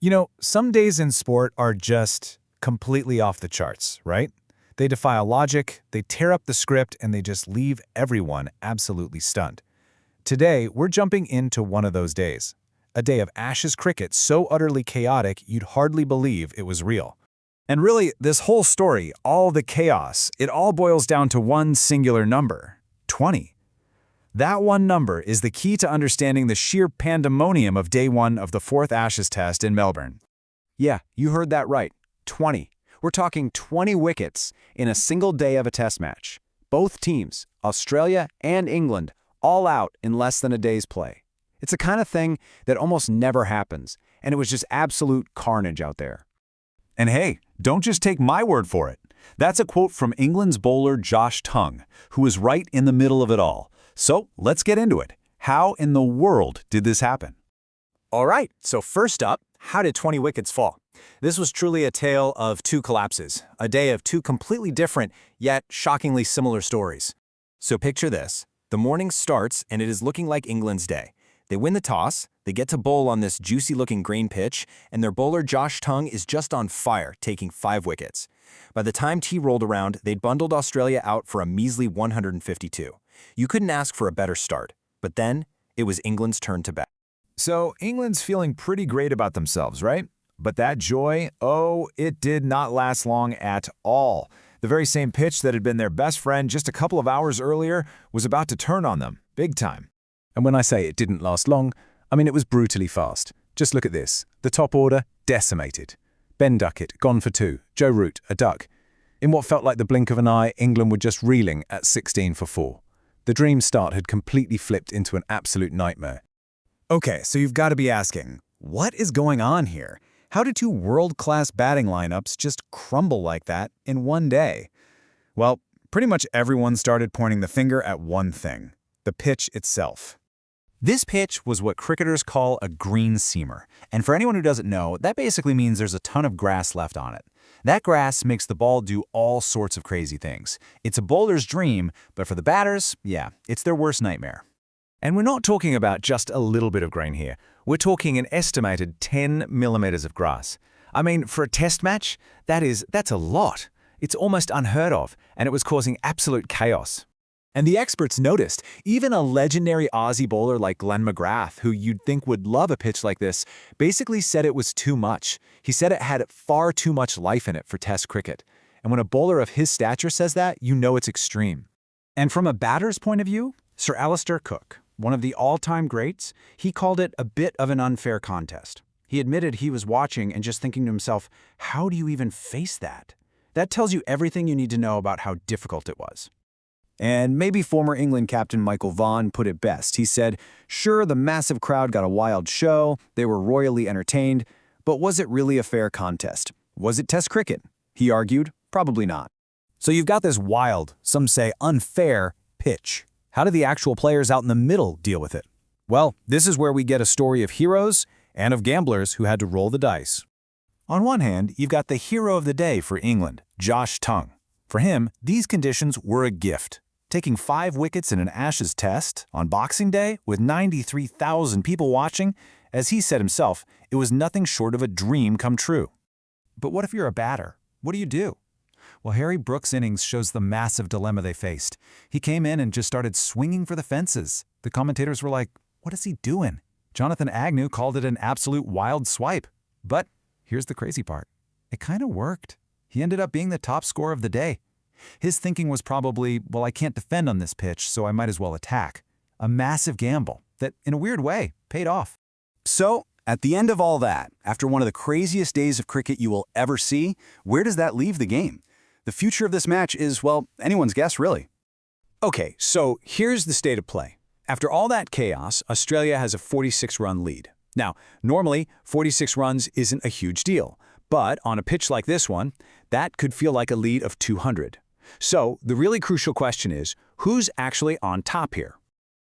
You know, some days in sport are just completely off the charts, right? They defy logic, they tear up the script, and they just leave everyone absolutely stunned. Today, we're jumping into one of those days. A day of Ashes cricket so utterly chaotic you'd hardly believe it was real. And really, this whole story, all the chaos, it all boils down to one singular number: 20. That one number is the key to understanding the sheer pandemonium of day one of the fourth Ashes test in Melbourne. Yeah, you heard that right. 20. We're talking 20 wickets in a single day of a test match. Both teams, Australia and England, all out in less than a day's play. It's the kind of thing that almost never happens, and it was just absolute carnage out there. And hey, don't just take my word for it. That's a quote from England's bowler Josh Tongue, who was right in the middle of it all. So let's get into it. How in the world did this happen? All right, so first up, how did 20 wickets fall? This was truly a tale of two collapses, a day of two completely different, yet shockingly similar stories. So picture this. The morning starts and it is looking like England's day. They win the toss, they get to bowl on this juicy-looking green pitch, and their bowler Josh Tongue is just on fire, taking 5 wickets. By the time tea rolled around, they'd bundled Australia out for a measly 152. You couldn't ask for a better start. But then, it was England's turn to bat. So England's feeling pretty great about themselves, right? But that joy, oh, it did not last long at all. The very same pitch that had been their best friend just a couple of hours earlier was about to turn on them, big time. And when I say it didn't last long, I mean it was brutally fast. Just look at this. The top order, decimated. Ben Duckett, gone for 2. Joe Root, a duck. In what felt like the blink of an eye, England were just reeling at 16 for 4. The dream start had completely flipped into an absolute nightmare. Okay, so you've got to be asking, what is going on here? How did two world-class batting lineups just crumble like that in one day? Well, pretty much everyone started pointing the finger at one thing: the pitch itself. This pitch was what cricketers call a green seamer, and for anyone who doesn't know, that basically means there's a ton of grass left on it. That grass makes the ball do all sorts of crazy things. It's a bowler's dream, but for the batters, yeah, it's their worst nightmare. And we're not talking about just a little bit of grain here. We're talking an estimated 10 millimeters of grass. I mean, for a test match, that's a lot. It's almost unheard of, and it was causing absolute chaos. And the experts noticed, even a legendary Aussie bowler like Glenn McGrath, who you'd think would love a pitch like this, basically said it was too much. He said it had far too much life in it for test cricket. And when a bowler of his stature says that, you know it's extreme. And from a batter's point of view, Sir Alistair Cook, one of the all-time greats, he called it a bit of an unfair contest. He admitted he was watching and just thinking to himself, how do you even face that? That tells you everything you need to know about how difficult it was. And maybe former England captain Michael Vaughan put it best. He said, sure, the massive crowd got a wild show, they were royally entertained, but was it really a fair contest? Was it test cricket? He argued, probably not. So you've got this wild, some say unfair, pitch. How do the actual players out in the middle deal with it? Well, this is where we get a story of heroes and of gamblers who had to roll the dice. On one hand, you've got the hero of the day for England, Josh Tongue. For him, these conditions were a gift. Taking 5 wickets in an Ashes test on Boxing Day with 93,000 people watching, as he said himself, it was nothing short of a dream come true. But what if you're a batter? What do? Well, Harry Brooks' innings shows the massive dilemma they faced. He came in and just started swinging for the fences. The commentators were like, what is he doing? Jonathan Agnew called it an absolute wild swipe. But here's the crazy part. It kind of worked. He ended up being the top scorer of the day. His thinking was probably, well, I can't defend on this pitch, so I might as well attack. A massive gamble that, in a weird way, paid off. So, at the end of all that, after one of the craziest days of cricket you will ever see, where does that leave the game? The future of this match is, well, anyone's guess, really. Okay, so here's the state of play. After all that chaos, Australia has a 46-run lead. Now, normally, 46 runs isn't a huge deal, but on a pitch like this one, that could feel like a lead of 200. So, the really crucial question is, who's actually on top here?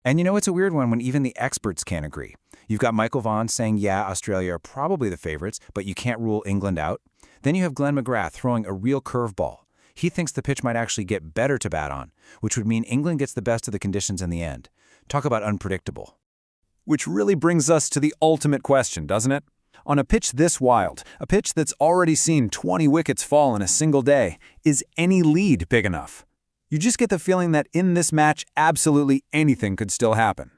And you know, it's a weird one when even the experts can't agree. You've got Michael Vaughan saying, yeah, Australia are probably the favorites, but you can't rule England out. Then you have Glenn McGrath throwing a real curveball. He thinks the pitch might actually get better to bat on, which would mean England gets the best of the conditions in the end. Talk about unpredictable. Which really brings us to the ultimate question, doesn't it? On a pitch this wild, a pitch that's already seen 20 wickets fall in a single day, is any lead big enough? You just get the feeling that in this match, absolutely anything could still happen.